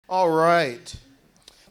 All right.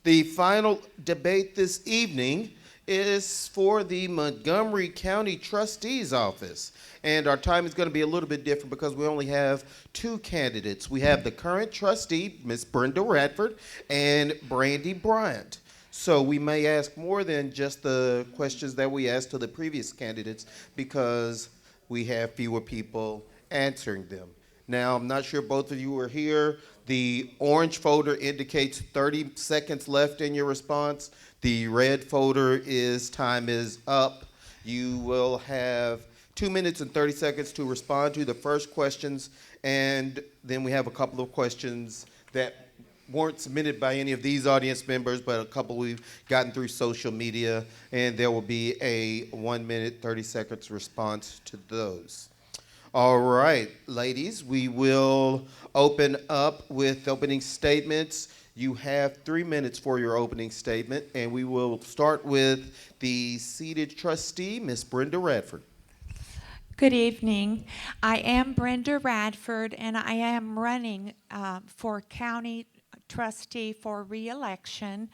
The final debate this evening is for the Montgomery County Trustee's Office. And our time is going to be a little bit different because we only have two candidates. We have the current trustee, Miss Brenda Radford, and Brandy Bryant. So we may ask more than just the questions that we asked to the previous candidates because we have fewer people answering them. Now, I'm not sure both of you were here. The orange folder indicates 30 seconds left in your response. The red folder is time is up. You will have 2 minutes and 30 seconds to respond to the first questions, and then we have a couple of questions that weren't submitted by any of these audience members, but a couple we've gotten through social media, and there will be a 1 minute, 30 seconds response to those. All right, ladies, we will open up with opening statements. You have 3 minutes for your opening statement, and we will start with the seated trustee, Miss Brenda Radford. Good evening. I am Brenda Radford, and I am running for county trustee for re-election.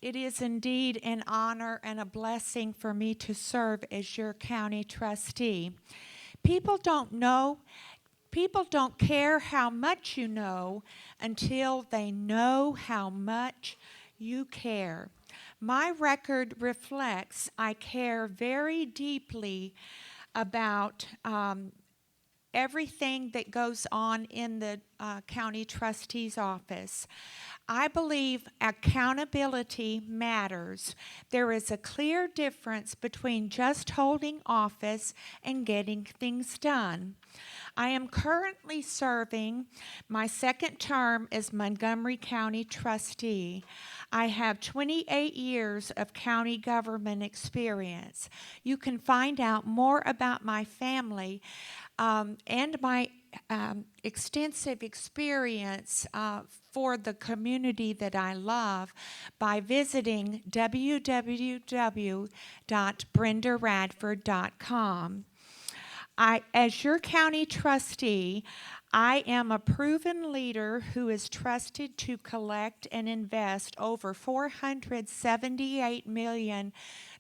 It is indeed an honor and a blessing for me to serve as your county trustee. People don't care how much you know until they know how much you care. My record reflects I care very deeply about everything that goes on in the county trustee's office. I believe accountability matters. There is a clear difference between just holding office and getting things done. I am currently serving my second term as Montgomery County trustee. I have 28 years of county government experience. You can find out more about my family and my extensive experience for the community that I love by visiting www.brendaradford.com. As your county trustee, I am a proven leader who is trusted to collect and invest over $478 million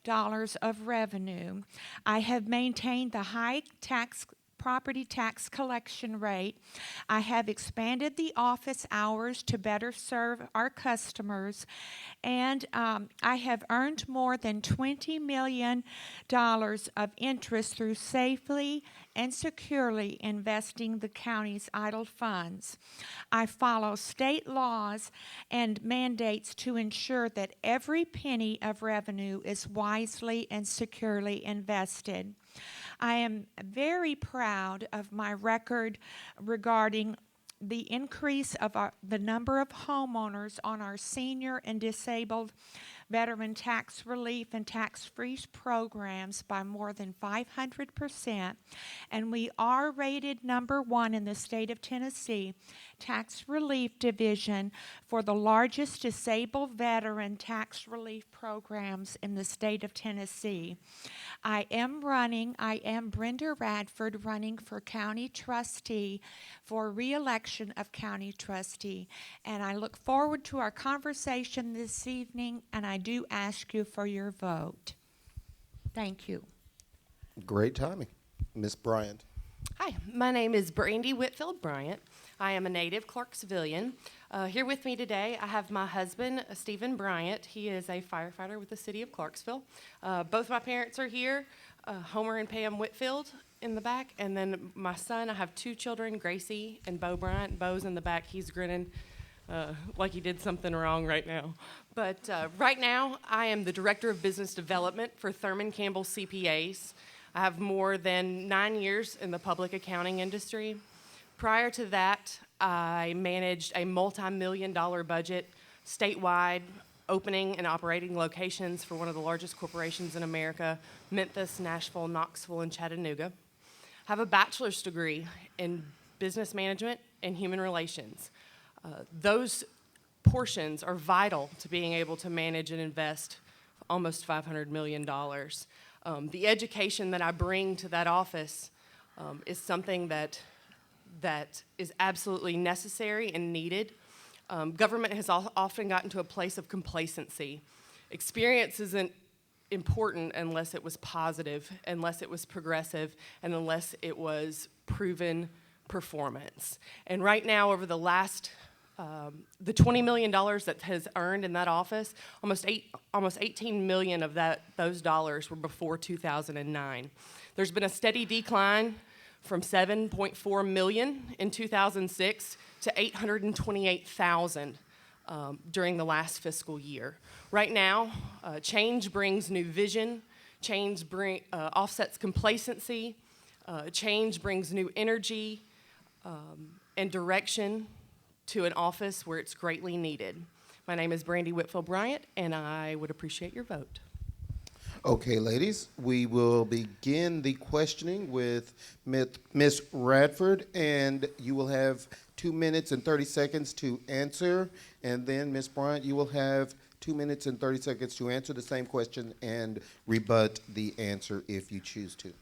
of revenue. I have maintained the high property tax collection rate. I have expanded the office hours to better serve our customers, and I have earned more than $20 million of interest through safely and securely investing the county's idle funds. I follow state laws and mandates to ensure that every penny of revenue is wisely and securely invested. I am very proud of my record regarding the increase of the number of homeowners on our senior and disabled veteran tax relief and tax freeze programs by more than 500%, and we are rated number one in the state of Tennessee Tax Relief Division for the largest disabled veteran tax relief programs in the state of Tennessee. I am Brenda Radford, running for county trustee for re-election of county trustee, and I look forward to our conversation this evening, and I do ask you for your vote. Thank you. Great timing. Miss Bryant. Hi, my name is Brandy Whitfield Bryant. I am a native Clarksvillian. Here with me today, I have my husband, Stephen Bryant. He is a firefighter with the city of Clarksville. Both my parents are here, Homer and Pam Whitfield in the back, and then my son, I have two children, Gracie and Bo Bryant. Bo's in the back. He's grinning like he did something wrong right now. But right now, I am the Director of Business Development for Thurman Campbell CPAs. I have more than 9 years in the public accounting industry. Prior to that, I managed a multi-million-dollar budget statewide, opening and operating locations for one of the largest corporations in America, Memphis, Nashville, Knoxville, and Chattanooga. I have a bachelor's degree in business management and human relations. Those portions are vital to being able to manage and invest almost $500 million. The education that I bring to that office is something that is absolutely necessary and needed. Government has often gotten to a place of complacency. Experience isn't important unless it was positive, unless it was progressive, and unless it was proven performance. And right now, over the last, the $20 million that has earned in that office, almost 18 million of those dollars were before 2009. There's been a steady decline from 7.4 million in 2006 to 828,000 during the last fiscal year. Right now, change brings new vision, change offsets complacency, change brings new energy and direction to an office where it's greatly needed. My name is Brandy Whitfield Bryant, and I would appreciate your vote. Okay, ladies, we will begin the questioning with Ms. Radford, and you will have 2 minutes and 30 seconds to answer, and then Ms. Bryant, you will have 2 minutes and 30 seconds to answer the same question and rebut the answer if you choose to.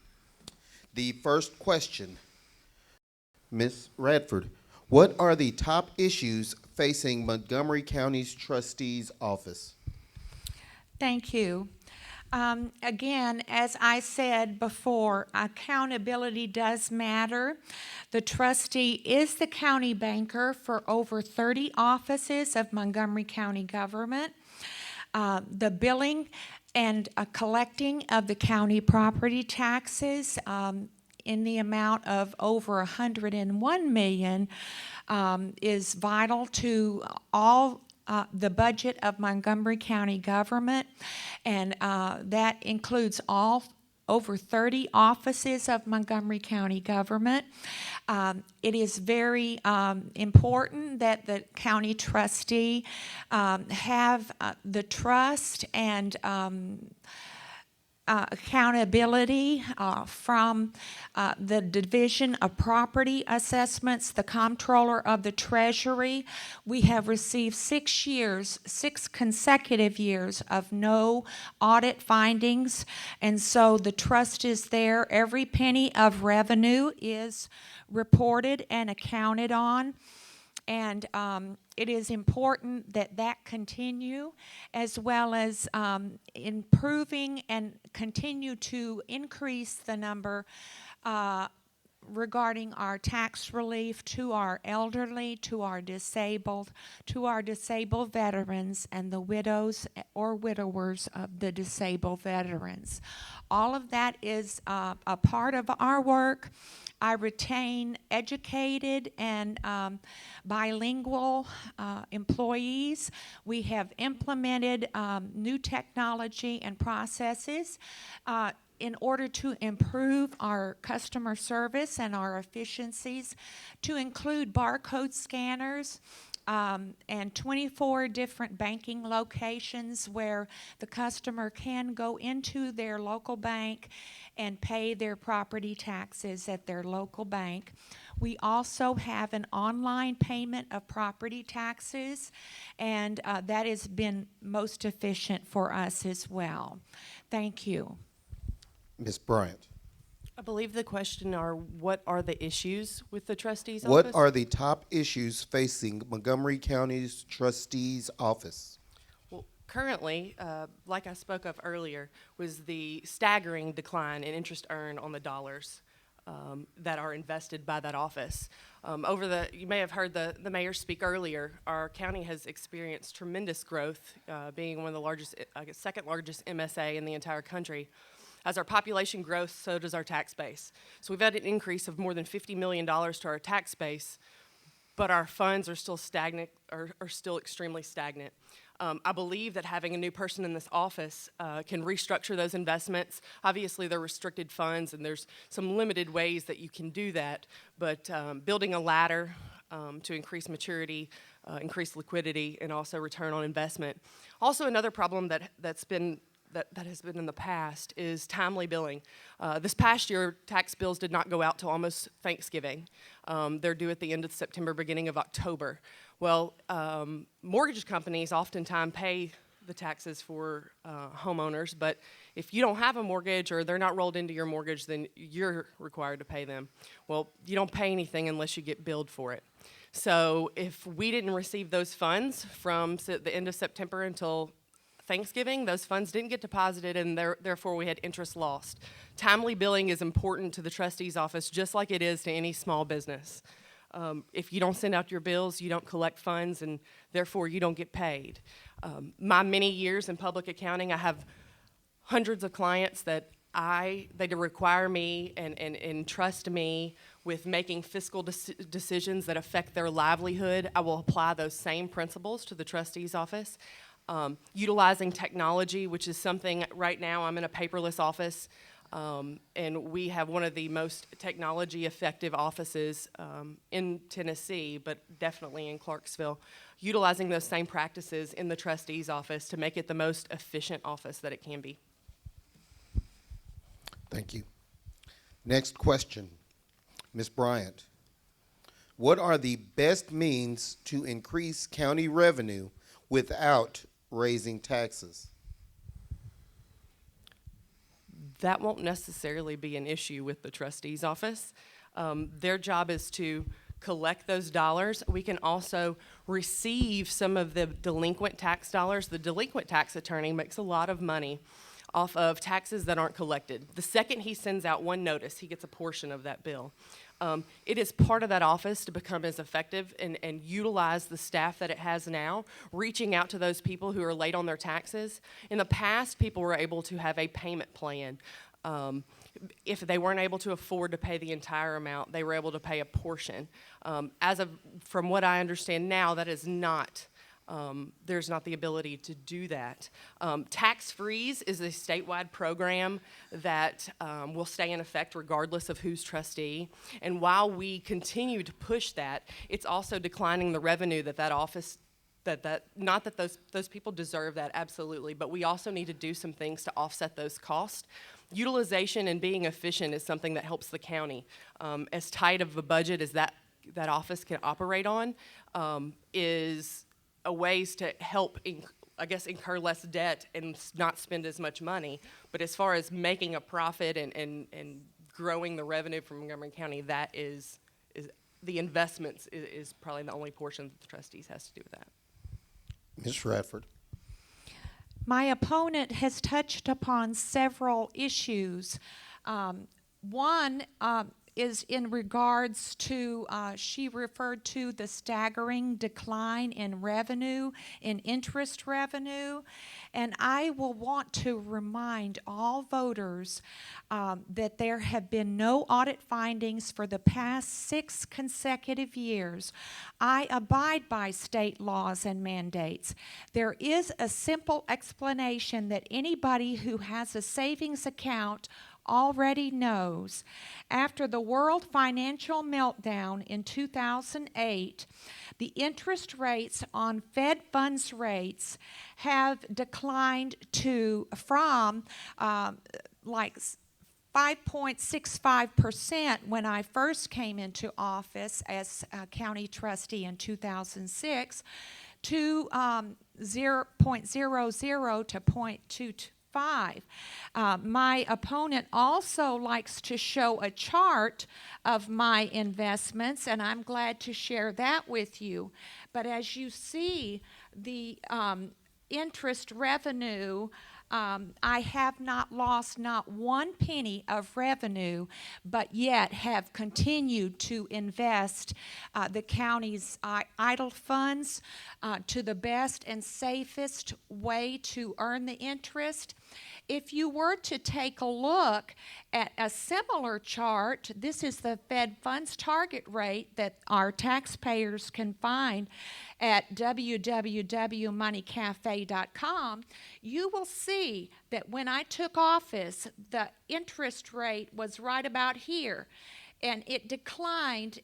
The first question, Ms. Radford, what are the top issues facing Montgomery County's Trustee's office? Thank you. Again, as I said before, accountability does matter. The trustee is the county banker for over 30 offices of Montgomery County government. The billing and collecting of the county property taxes in the amount of over 101 million is vital to all the budget of Montgomery County government, and that includes all over 30 offices of Montgomery County government. It is very important that the county trustee have the trust and accountability from the Division of Property Assessments, the Comptroller of the Treasury. We have received 6 consecutive years of no audit findings, and so the trust is there. Every penny of revenue is reported and accounted on. And it is important that that continue, as well as improving and continue to increase the number regarding our tax relief to our elderly, to our disabled veterans, and the widows or widowers of the disabled veterans. All of that is a part of our work. I retain educated and bilingual employees. We have implemented new technology and processes in order to improve our customer service and our efficiencies, to include barcode scanners and 24 different banking locations where the customer can go into their local bank and pay their property taxes at their local bank. We also have an online payment of property taxes, and that has been most efficient for us as well. Thank you. Ms. Bryant. I believe the question are, what are the issues with the trustee's What office? are the top issues facing Montgomery County's Trustee's office? Well, currently, like I spoke of earlier, was the staggering decline in interest earned on the dollars that are invested by that office. You may have heard the mayor speak earlier. Our county has experienced tremendous growth, being one of the largest, second largest MSA in the entire country. As our population grows, so does our tax base. So we've had an increase of more than $50 million to our tax base, but our funds are still stagnant, are still extremely stagnant. I believe that having a new person in this office can restructure those investments. Obviously, they're restricted funds, and there's some limited ways that you can do that, but building a ladder to increase maturity, increase liquidity, and also return on investment. Also, another problem that has been in the past is timely billing. This past year, tax bills did not go out till almost Thanksgiving. They're due at the end of September, beginning of October. Well, mortgage companies oftentimes pay the taxes for homeowners, but if you don't have a mortgage or they're not rolled into your mortgage, then you're required to pay them. Well, you don't pay anything unless you get billed for it. So if we didn't receive those funds from the end of September until Thanksgiving, those funds didn't get deposited, and therefore we had interest lost. Timely billing is important to the trustee's office, just like it is to any small business. If you don't send out your bills, you don't collect funds, and therefore you don't get paid. My many years in public accounting, I have hundreds of clients that they require me and trust me with making fiscal decisions that affect their livelihood. I will apply those same principles to the trustee's office. Utilizing technology, which is something right now, I'm in a paperless office, and we have one of the most technology effective offices in Tennessee, but definitely in Clarksville. Utilizing those same practices in the trustee's office to make it the most efficient office that it can be. Thank you. Next question, Ms. Bryant. What are the best means to increase county revenue without raising taxes? That won't necessarily be an issue with the trustee's office. Their job is to collect those dollars. We can also receive some of the delinquent tax dollars. The delinquent tax attorney makes a lot of money off of taxes that aren't collected. The second he sends out one notice, he gets a portion of that bill. It is part of that office to become as effective and utilize the staff that it has now, reaching out to those people who are late on their taxes. In the past, people were able to have a payment plan. If they weren't able to afford to pay the entire amount, they were able to pay a portion. From what I understand now, that is not. There's not the ability to do that. Tax freeze is a statewide program that will stay in effect regardless of who's trustee. And while we continue to push that, it's also declining the revenue that office, not that those people deserve that, absolutely, but we also need to do some things to offset those costs. Utilization and being efficient is something that helps the county. As tight of a budget as that office can operate on is a ways to help, incur less debt and not spend as much money. But as far as making a profit and growing the revenue from Montgomery County, that is the investments is probably the only portion that the trustees has to do with that. Ms. Radford. My opponent has touched upon several issues. One is in regards to, she referred to the staggering decline in revenue, in interest revenue, and I will want to remind all voters that there have been no audit findings for the past 6 consecutive years. I abide by state laws and mandates. There is a simple explanation that anybody who has a savings account already knows. After the world financial meltdown in 2008, the interest rates on Fed funds rates have declined from like 5.65% when I first came into office as a county trustee in 2006 to 0.00 to 0.22. My opponent also likes to show a chart of my investments, and I'm glad to share that with you. But as you see, the interest revenue, I have not lost not one penny of revenue, but yet have continued to invest the county's idle funds to the best and safest way to earn the interest. If you were to take a look at a similar chart, this is the Fed funds target rate that our taxpayers can find at www.moneycafe.com, you will see that when I took office, the interest rate was right about here. And it declined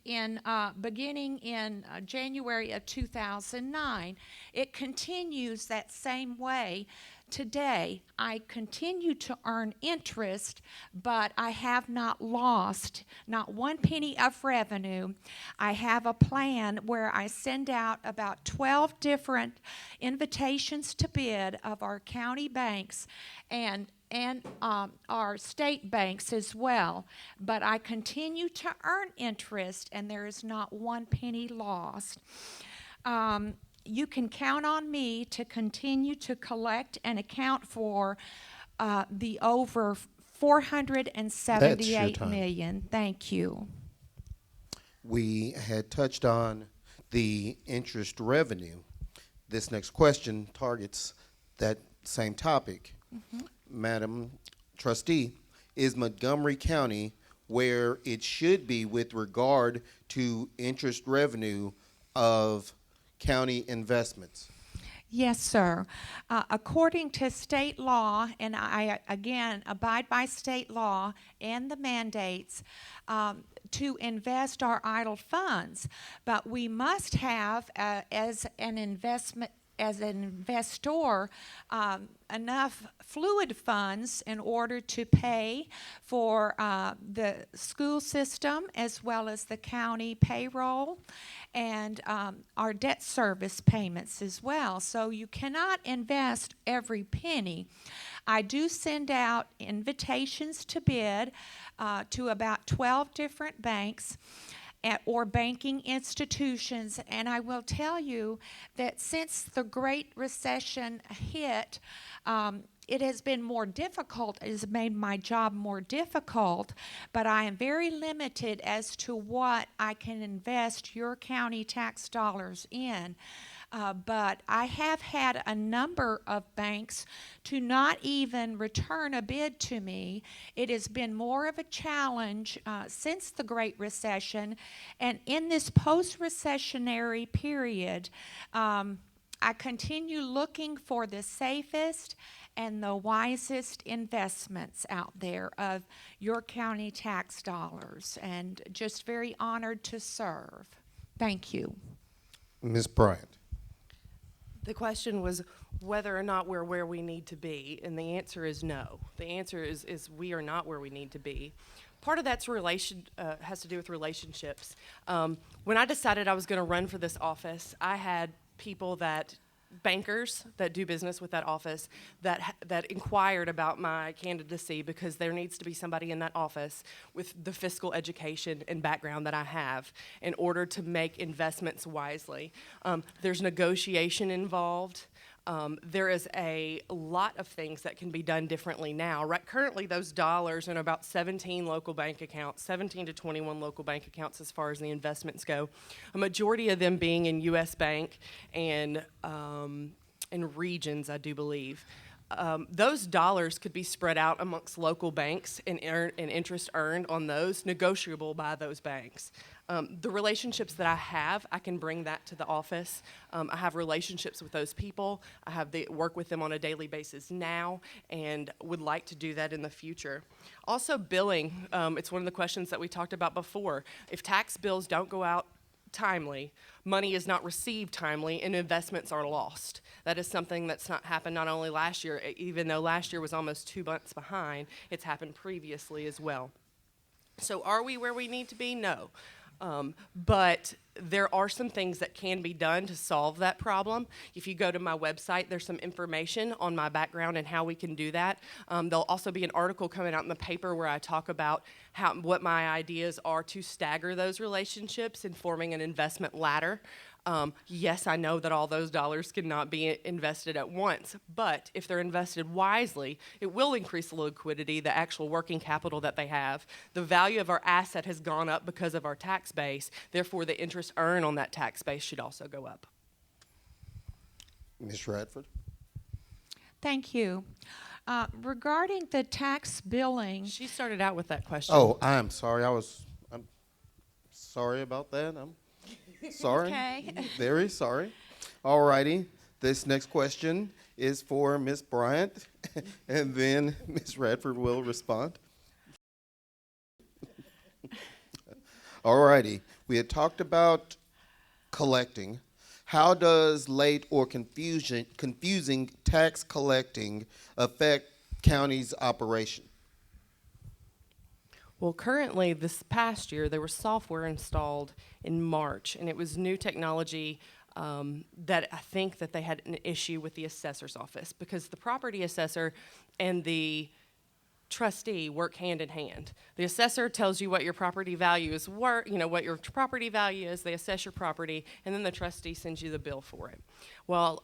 beginning in January of 2009. It continues that same way. Today, I continue to earn interest, but I have not lost not one penny of revenue. I have a plan where I send out about 12 different invitations to bid of our county banks, and our state banks as well. But I continue to earn interest, and there is not one penny lost. You can count on me to continue to collect and account for the over That's your 478 time. million. Thank you. We had touched on the interest revenue. This next question targets that same topic. Madam Trustee, is Montgomery County where it should be with regard to interest revenue of county investments? Yes, sir. According to state law, and I again abide by state law and the mandates to invest our idle funds, but we must have, as an investor, enough fluid funds in order to pay for the school system as well as the county payroll and our debt service payments as well. So you cannot invest every penny. I do send out invitations to bid to about 12 different banks or banking institutions, and I will tell you that since the Great Recession hit, it has been more difficult. It has made my job more difficult, but I am very limited as to what I can invest your county tax dollars in. But I have had a number of banks to not even return a bid to me. It has been more of a challenge since the Great Recession, and in this post-recessionary period, I continue looking for the safest and the wisest investments out there of your county tax dollars, and just very honored to serve. Thank you. Ms. Bryant. The question was whether or not we're where we need to be, and the answer is no. The answer is we are not where we need to be. Part of that's has to do with relationships. When I decided I was going to run for this office, I had bankers that do business with that office that inquired about my candidacy because there needs to be somebody in that office with the fiscal education and background that I have in order to make investments wisely. There's negotiation involved. There is a lot of things that can be done differently now. Right, currently, those dollars in about 17 local bank accounts, 17 to 21 local bank accounts as far as the investments go. A majority of them being in U.S. Bank and in Regions, I do believe. Those dollars could be spread out amongst local banks and interest earned on those, negotiable by those banks. The relationships that I have, I can bring that to the office. I have relationships with those people. I have work with them on a daily basis now and would like to do that in the future. Also, billing, it's one of the questions that we talked about before. If tax bills don't go out timely, money is not received timely, and investments are lost. That is something that's not happened not only last year, even though last year was almost 2 months behind, it's happened previously as well. So are we where we need to be? No. But there are some things that can be done to solve that problem. If you go to my website, there's some information on my background and how we can do that. There'll also be an article coming out in the paper where I talk about what my ideas are to stagger those relationships in forming an investment ladder. Yes, I know that all those dollars cannot be invested at once, but if they're invested wisely, it will increase the liquidity, the actual working capital that they have. The value of our asset has gone up because of our tax base. Therefore, the interest earned on that tax base should also go up. Ms. Radford. Thank you. Regarding the tax billing, She started out with that question. Oh, I'm sorry. I'm sorry about that. I'm sorry. Okay. Very sorry. All righty. This next question is for Ms. Bryant, and then Ms. Radford will respond. All righty. We had talked about collecting. How does late or confusing tax collecting affect county's operation? Well, currently, this past year, there was software installed in March, and it was new technology that I think that they had an issue with the assessor's office because the property assessor and the trustee work hand in hand. The assessor tells you what your property value is worth, what your property value is, they assess your property, and then the trustee sends you the bill for it. Well,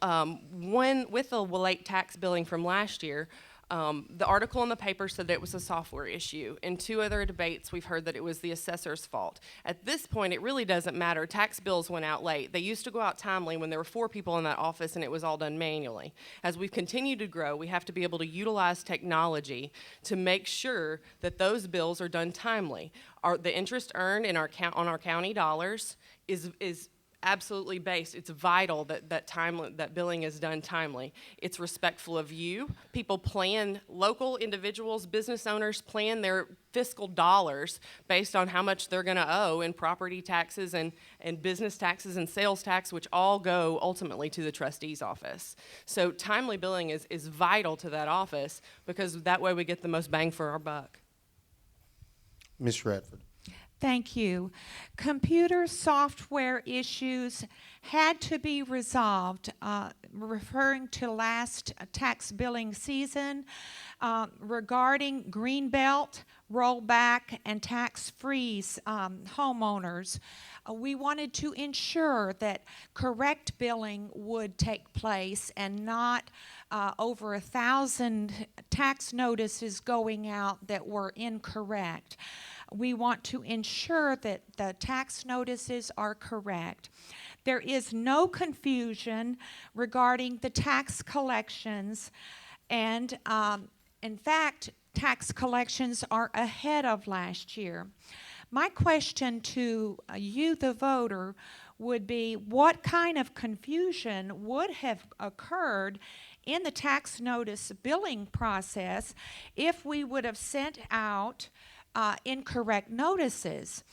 with the late tax billing from last year, the article in the paper said that it was a software issue. In 2 other debates, we've heard that it was the assessor's fault. At this point, it really doesn't matter. Tax bills went out late. They used to go out timely when there were 4 people in that office and it was all done manually. As we've continued to grow, we have to be able to utilize technology to make sure that those bills are done timely. The interest earned in on our county dollars is absolutely based. It's vital that billing is done timely. It's respectful of you. People plan, local individuals, business owners plan their fiscal dollars based on how much they're going to owe in property taxes and business taxes and sales tax, which all go ultimately to the trustee's office. So timely billing is vital to that office because that way we get the most bang for our buck. Ms. Radford. Thank you. Computer software issues had to be resolved, referring to last tax billing season, regarding Greenbelt, rollback, and tax freeze homeowners. We wanted to ensure that correct billing would take place and not over 1,000 tax notices going out that were incorrect. We want to ensure that the tax notices are correct. There is no confusion regarding the tax collections, and in fact, tax collections are ahead of last year. My question to you, the voter, would be what kind of confusion would have occurred in the tax notice billing process if we would have sent out incorrect notices?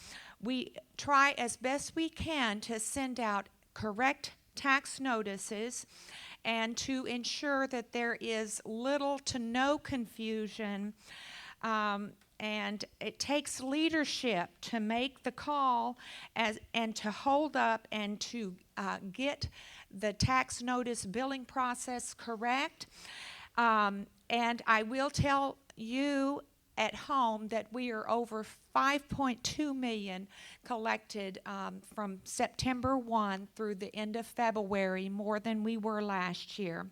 We try as best we can to send out correct tax notices and to ensure that there is little to no confusion. And it takes leadership to make the call and to hold up and to get the tax notice billing process correct. And I will tell you at home that we are over 5.2 million collected from September 1 through the end of February, more than we were last year.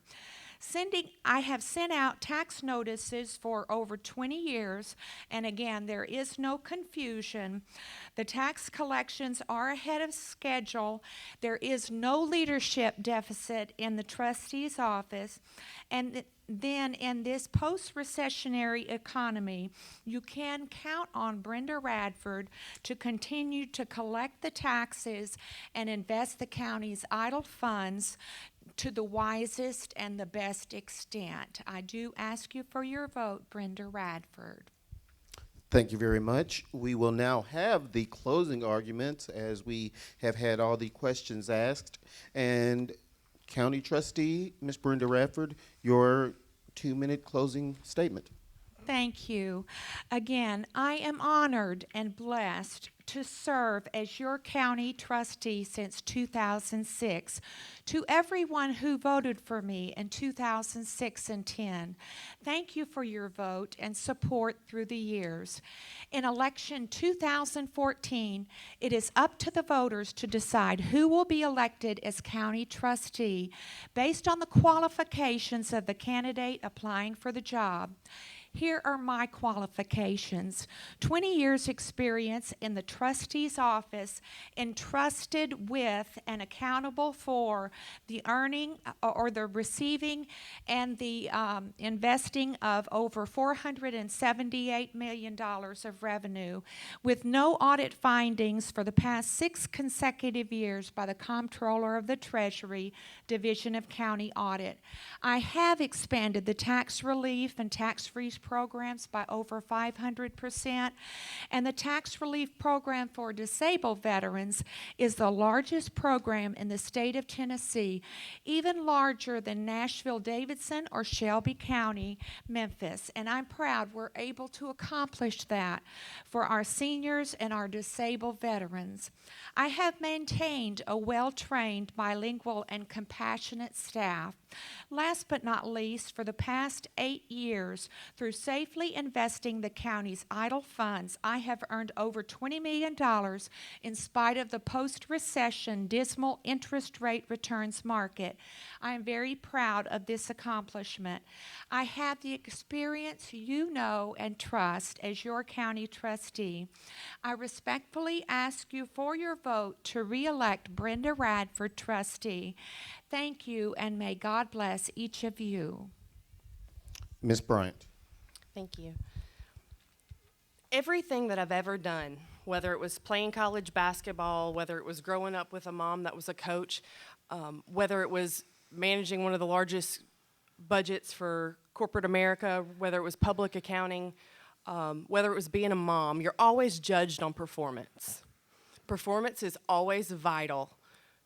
I have sent out tax notices for over 20 years, and again, there is no confusion. The tax collections are ahead of schedule. There is no leadership deficit in the trustee's office, and then in this post-recessionary economy, you can count on Brenda Radford to continue to collect the taxes and invest the county's idle funds to the wisest and the best extent. I do ask you for your vote, Brenda Radford. Thank you very much. We will now have the closing arguments as we have had all the questions asked. And County Trustee, Ms. Brenda Radford, your 2-minute closing statement. Thank you. Again, I am honored and blessed to serve as your county trustee since 2006. To everyone who voted for me in 2006 and 10, thank you for your vote and support through the years. In election 2014, it is up to the voters to decide who will be elected as county trustee based on the qualifications of the candidate applying for the job. Here are my qualifications: 20 years experience in the trustee's office, entrusted with and accountable for the earning or the receiving and the investing of over $478 million of revenue, with no audit findings for the past 6 consecutive years by the Comptroller of the Treasury Division of County Audit. I have expanded the tax relief and tax freeze programs by over 500%, and the tax relief program for disabled veterans is the largest program in the state of Tennessee, even larger than Nashville, Davidson, or Shelby County, Memphis. And I'm proud we're able to accomplish that for our seniors and our disabled veterans. I have maintained a well-trained, bilingual, and compassionate staff. Last but not least, for the past 8 years, through Through safely investing the county's idle funds, I have earned over $20 million in spite of the post-recession dismal interest rate returns market. I am very proud of this accomplishment. I have the experience you know and trust as your county trustee. I respectfully ask you for your vote to re-elect Brenda Radford trustee. Thank you, and may God bless each of you. Ms. Bryant. Thank you. Everything that I've ever done, whether it was playing college basketball, whether it was growing up with a mom that was a coach, whether it was managing one of the largest budgets for corporate America, whether it was public accounting, whether it was being a mom, you're always judged on performance. Performance is always vital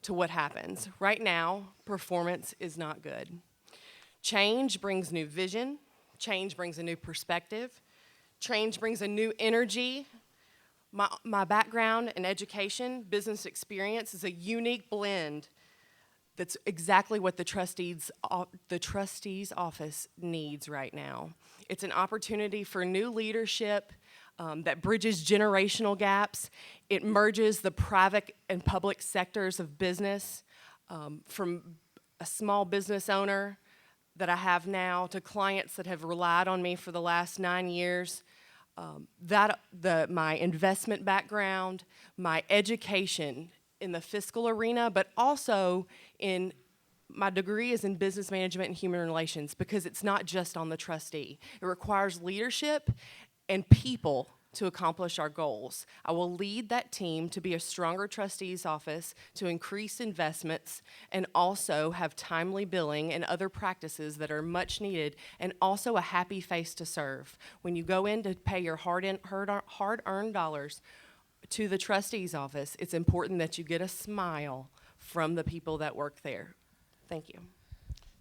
to what happens. Right now, performance is not good. Change brings new vision. Change brings a new perspective. Change brings a new energy. My background in education, business experience is a unique blend that's exactly what the trustee's office needs right now. It's an opportunity for new leadership that bridges generational gaps. It merges the private and public sectors of business, from a small business owner that I have now to clients that have relied on me for the last 9 years. My investment background, my education in the fiscal arena, but also in my degree is in business management and human relations, because it's not just on the trustee. It requires leadership and people to accomplish our goals. I will lead that team to be a stronger trustee's office, to increase investments, and also have timely billing and other practices that are much needed, and also a happy face to serve. When you go in to pay your hard-earned dollars to the trustee's office, it's important that you get a smile from the people that work there. Thank you.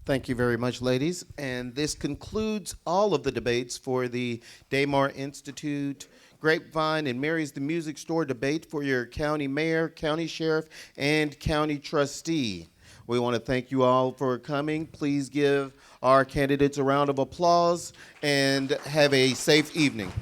Thank you very much, ladies. And this concludes all of the debates for the Damar Institute, Grapevine, and Mary's the Music Store debate for your county mayor, county sheriff, and county trustee. We want to thank you all for coming. Please give our candidates a round of applause and have a safe evening.